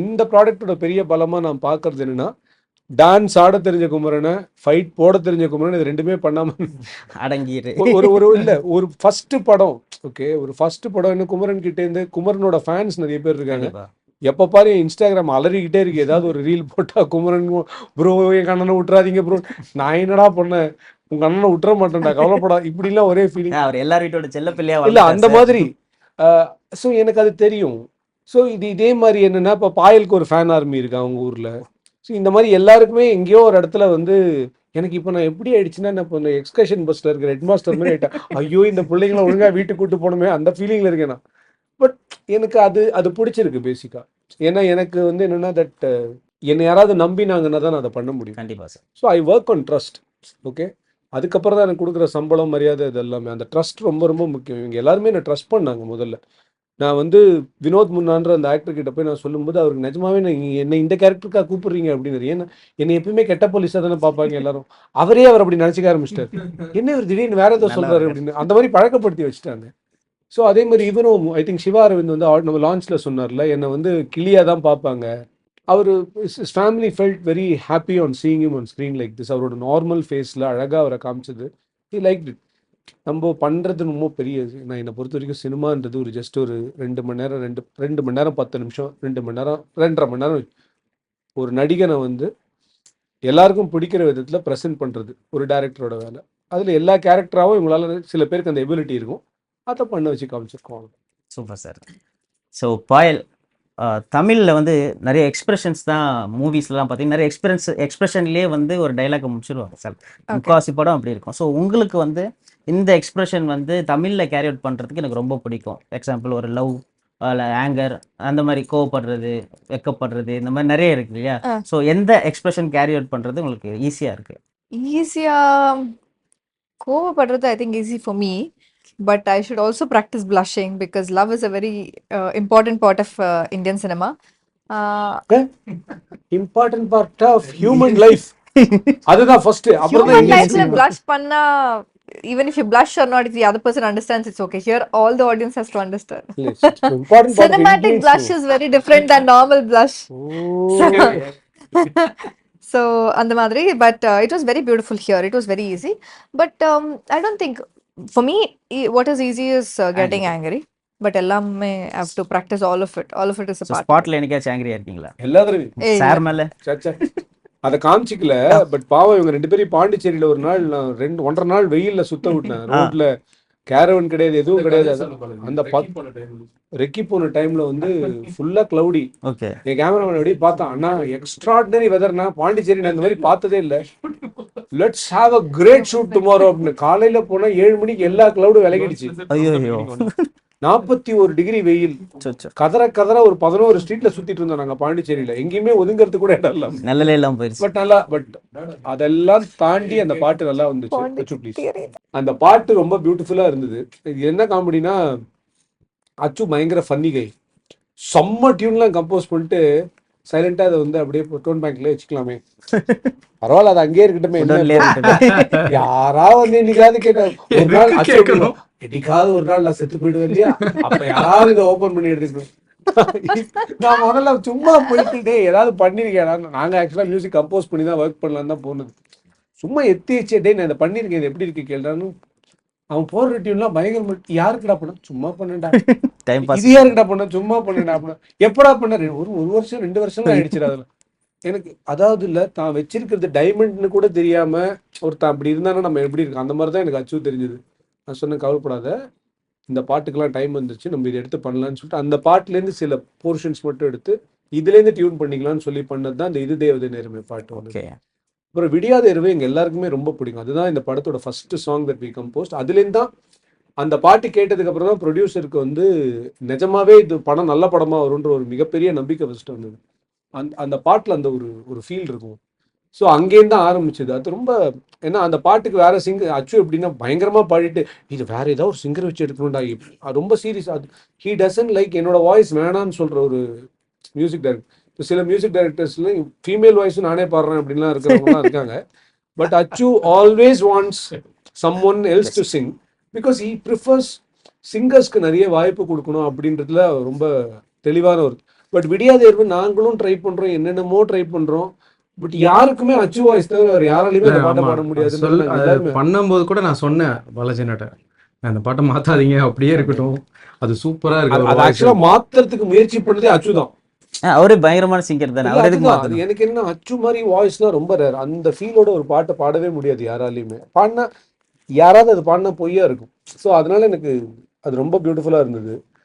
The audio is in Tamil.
இந்த ப்ராடக்டோட பெரிய பலமாக நான் பார்க்கறது என்னன்னா, டான்ஸ் ஆட தெரிஞ்ச குமரனை, ஃபைட் போட தெரிஞ்ச குமரன், இது ரெண்டுமே பண்ணாமல் அடங்கிரு ஒரு ஒரு இல்லை ஒரு ஃபர்ஸ்ட் படம். ஓகே, ஒரு ஃபர்ஸ்ட் படம் இன்னும் குமரன் கிட்டேருந்து குமரனோட ஃபேன்ஸ் நிறைய பேர் இருக்காங்க. கண்டிப்பா எப்போ பாரு இன்ஸ்டாகிராம் அலறிக்கிட்டே இருக்கு. ஏதாவது ஒரு ரீல் போட்டால் குமரன் ப்ரோ எங்கள் அண்ணனை விட்டுறாதீங்க ப்ரோ. நான் என்னடா பண்ணேன், உங்கள் அண்ணனை விட்டுற மாட்டேன்டா, கவலைப்படா, இப்படிலாம் ஒரே ஃபீலிங். அவர் எல்லார் வீட்டோட செல்ல பிள்ளையா இல்லை அந்த மாதிரி. ஸோ எனக்கு அது தெரியும். ஸோ இதே மாதிரி என்னென்னா, இப்போ பாயலுக்கு ஒரு ஃபேன் ஆர்மி இருக்கு அவங்க ஊரில். ஸோ இந்த மாதிரி எல்லாருக்குமே எங்கேயோ ஒரு இடத்துல வந்து எனக்கு இப்போ நான் எப்படி ஆயிடுச்சுன்னா, நான் இப்போ இந்த எக்ஸ்கர்ஷன் பஸ்ஸில் இருக்கிற ஹெட் மாஸ்டர் மாதிரி ஆகிட்டேன். ஐயோ இந்த பிள்ளைங்களை ஒழுங்காக வீட்டுக்கு கூட்டு போகணுமே அந்த ஃபீலிங்கில் இருக்கேன் நான். பட் எனக்கு அது பிடிச்சிருக்கு பேசிக்காக. ஏன்னா எனக்கு வந்து என்னென்னா தட் என்னை யாராவது நம்பினாங்கன்னா தான் நான் அதை பண்ண முடியும். கண்டிப்பா sir. So I work on trust. Okay, அதுக்கப்புறம் தான் எனக்கு கொடுக்குற சம்பளம் மரியாதை இது எல்லாமே. அந்த ட்ரஸ்ட் ரொம்ப ரொம்ப முக்கியம். இவங்க எல்லாருமே என்னை ட்ரஸ்ட் பண்ணாங்க முதல்ல. நான் வந்து வினோத் முன்னான்ற அந்த ஆக்டர் கிட்ட போய் நான் சொல்லும்போது அவருக்கு நிஜமாவே என்ன இந்த கேரக்டருக்காக கூப்பிடுறீங்க அப்படின்னு. ஏன்னா என்னை எப்பயுமே கெட்ட போலீஸாக தானே பார்ப்பாங்க எல்லாரும். அவரே அவர் அப்படி நினச்சிக்க ஆரம்பிச்சிட்டார். என்ன இவர் திடீர்னு வேற ஏதோ சொல்றாரு அப்படின்னு அந்த மாதிரி பழக்கப்படுத்தி வச்சுட்டாங்க. ஸோ அதே மாதிரி இவரும் ஐ திங்க் சிவா அரவிந்த் வந்து நம்ம லான்ச்சில் சொன்னார்ல, என்னை வந்து கிளியாக தான் பார்ப்பாங்க. அவர் family felt very happy on seeing him on screen like this. அவரோட நார்மல் ஃபேஸில் அழகாக அவரை காமிச்சது. He like it. நம்ம பண்ணுறது ரொம்ப பெரிய நான் என்னை பொறுத்த வரைக்கும் சினிமான்றது ஒரு ஜஸ்ட் ஒரு 2 மணி நேரம் 2 மணி நேரம் 10 நிமிஷம் 2 மணி நேரம் 2.5 மணி நேரம் ஒரு நடிகனை வந்து எல்லாருக்கும் பிடிக்கிற விதத்தில் ப்ரெசென்ட் பண்ணுறது ஒரு டைரக்டரோட வேலை. அதில் எல்லா கேரக்டராகவும் இவங்களால சில பேருக்கு அந்த எபிலிட்டி இருக்கும், அதை பண்ண வச்சு காமிச்சிருக்கோம். Super sir. ஸோ பாயல் தமிழில் வந்து நிறைய எக்ஸ்பிரஷன்ஸ் தான் மூவிஸ்லாம் பார்த்தீங்கன்னா நிறைய எக்ஸ்பிரஷன்லேயே வந்து ஒரு டைலாக் முடிச்சிருவாங்க சார். முக்காவாசி படம் அப்படி இருக்கும். ஸோ உங்களுக்கு வந்து இந்த எக்ஸ்பிரஷன் வந்து தமிழில் கேரி அவுட் பண்ணுறதுக்கு எனக்கு ரொம்ப பிடிக்கும். எக்ஸாம்பிள் ஒரு லவ், ஆங்கர், அந்த மாதிரி கோவப்படுறது, வெக்கப்படுறது, இந்த மாதிரி நிறைய இருக்கு இல்லையா? ஸோ எந்த எக்ஸ்பிரஷன் கேரி அவுட் பண்ணுறது உங்களுக்கு ஈஸியாக இருக்கு? ஈஸியாக கோவப்படுறது I think easy for me. But I should also practice blushing because love is a very important part of Indian cinema. Important part of human life. அதுதான் ஃபர்ஸ்ட். அப்புறம் Human lifeல blush பண்ணா, even if you blush or not, if the other person understands, it's okay. Here all the audience has to understand. Cinematic blush is very different than normal blush. So அந்த மாதிரி. But it was very beautiful here. It was very easy. But I don't think for me what is easy is getting angry. But எல்லாமே have to practice all of it. All of it is a part. ஸ்பாட்ல என்னைக்காச்சும் ஆங்கிரியா இருக்கீங்களா? எல்லாரும் சார் மேல அதை காமிச்சிக்கல. பட் பாவம் இவங்க 2 பேரும் பாண்டிச்சேரியில ஒரு நாள் 1.5 நாள் வெயில்ல சுத்த விட்டேன். ரோட்ல கேரவன் கிடையாது, எதுவும் கிடையாது. அந்த ரெக்கி போன டைம்ல வந்து ஃபுல்லா கிளவுடி. என் கேமராமேன் அப்படியே பார்த்தான், அண்ணா எக்ஸ்ட்ராடினரி வெதர்னா, பாண்டிச்சேரி நான் இந்த மாதிரி பார்த்ததே இல்லை, let's have a great shoot tomorrow அப்படின்னு. காலையில போனா 7 மணிக்கு எல்லா கிளவுடும் விலகிடுச்சு. 41 டிகிரி வெயில். கதற ஒரு 11 ஸ்ட்ரீட்ல சுத்திட்டு இருந்தோம் நாங்க பாண்டிச்சேரியில. எங்கேயுமே ஒதுங்கிறது கூட இடம் இல்ல. நல்ல எல்லாம் போயிருச்சு. பட் அதெல்லாம் தாண்டி அந்த பாட்டு நல்லா வந்துச்சு. அந்த பாட்டு ரொம்ப பியூட்டிஃபுல்லா இருந்தது. இது என்ன காமெடினா, அச்சு பயங்கர ஃபன்னி கை. செம்ம டியூன்லாம் கம்போஸ் பண்ணிட்டு சைலண்டா அதை வந்து அப்படியே டோன் பேங்க்ல வச்சுக்கலாமே, பரவாயில்ல அது அங்கேயே இருக்கட்டும். யாராவது வந்து என்னைக்காவது கேட்டாங்க ஒரு நாள் கேட்கணும், என்னைக்காவது ஒரு நாள் நான் செத்து போயிடுவேன் இல்லையா, அப்ப யாராவது இதை ஓபன் பண்ணி எடுத்துக்கணும். நான் முதல்ல சும்மா போயிட்டு ஏதாவது பண்ணிருக்கேன். நாங்க ஆக்சுவலா மியூசிக் கம்போஸ் பண்ணி தான் ஒர்க் பண்ணலாம் தான் போனது. சும்மா எத்திச்சே டே நான் இதை பண்ணிருக்கேன், இது எப்படி இருக்கு கேள்றான்னு. அவன் போடுற டியூன்லாம் பயங்கர, யாருக்குடா பண்ண, சும்மா பண்ணடா, இது யாருக்குடா பண்ண, சும்மா பண்ணடா பண்ண, எப்படா பண்ண, ஒரு வருஷம் 2 வருஷம் ஆயிடுச்சு. அதுல எனக்கு அதாவது இல்லை, தான் வச்சிருக்கிறது டைமண்ட்னு கூட தெரியாம ஒருத்தன் அப்படி இருந்தானா நம்ம எப்படி இருக்கு, அந்த மாதிரி தான் எனக்கு அச்சு தெரிஞ்சது. நான் சொன்னேன் கவலைப்படாத, இந்த பாட்டுக்கெல்லாம் டைம் வந்துச்சு, நம்ம இதை எடுத்து பண்ணலான்னு சொல்லிட்டு அந்த பாட்டுலேருந்து சில போர்ஷன்ஸ் மட்டும் எடுத்து இதுலேருந்து டியூன் பண்ணிக்கலாம்னு சொல்லி பண்ணது தான் இந்த இது தேவதை நேரமே பாட்டு வந்து. அப்புறம் விடியாத இரவு எங்கள் எல்லாருக்குமே ரொம்ப பிடிக்கும். அதுதான் இந்த படத்தோட first song that we composed. அதுலேருந்து தான் அந்த பாட்டு கேட்டதுக்கு அப்புறம் தான் ப்ரொடியூசருக்கு வந்து நிஜமாவே இது படம் நல்ல படமா வரும்ன்ற ஒரு மிகப்பெரிய நம்பிக்கை ஃபர்ஸ்ட் வந்தது. அந்த பாட்டில் அந்த ஒரு ஃபீல் இருக்கும். ஸோ அங்கேருந்து தான் ஆரம்பிச்சது. அது ரொம்ப, ஏன்னா அந்த பாட்டுக்கு வேற சிங்கர் அச்சு எப்படின்னா பயங்கரமாக பாடிட்டு இது வேற ஏதாவது ஒரு சிங்கர் வச்சு எடுக்கணும்டா, ரொம்ப சீரியஸ். அது ஹீ டசன்ட் லைக் என்னோட வாய்ஸ் வேணான்னு சொல்ற ஒரு மியூசிக் டைரக்டர். இப்போ சில மியூசிக் டைரக்டர்ஸ்ல ஃபீமேல் வாய்ஸும் நானே பாடுறேன் அப்படின்லாம் இருக்கிறவங்கலாம் இருக்காங்க. But Achu always wants someone else to sing because he prefers சிங்கர்ஸ்க்கு நிறைய வாய்ப்பு கொடுக்கணும் அப்படின்றதுல ரொம்ப தெளிவான ஒரு. பட் விடியாதேர்வு நாங்களும் ட்ரை பண்றோம், என்னென்னமோ ட்ரை பண்றோம். பட் யாருக்குமே அச்சு வாய்ஸ் தவிர வேற யாராலையுமே அந்த பாட்டை பாட முடியாது. பண்ணும்போது கூட நான் சொன்னேன் பாலாஜினாட்ட, அந்த பாட்டை மாத்தாதீங்க, அப்படியே இருக்கட்டும், அது சூப்பரா இருக்கு. அது ஆக்சுவலா மாத்துறதுக்கு முயற்சி பண்ணதே அச்சு தான். அவரே பயங்கரமான சிங்கர் தானே, அவர் எதுக்கு மாத்தணும்? எனக்கு என்ன அச்சு மாதிரி வாய்ஸ்னா ரொம்ப ரேர். அந்த ஃபீலோட ஒரு பாட்டை பாடவே முடியாது யாராலையுமே. பாடினா யாராவது அது பாடினா பொய்யா இருக்கும். ஸோ அதனால எனக்கு அது ரொம்ப பியூட்டிஃபுல்லா இருந்தது.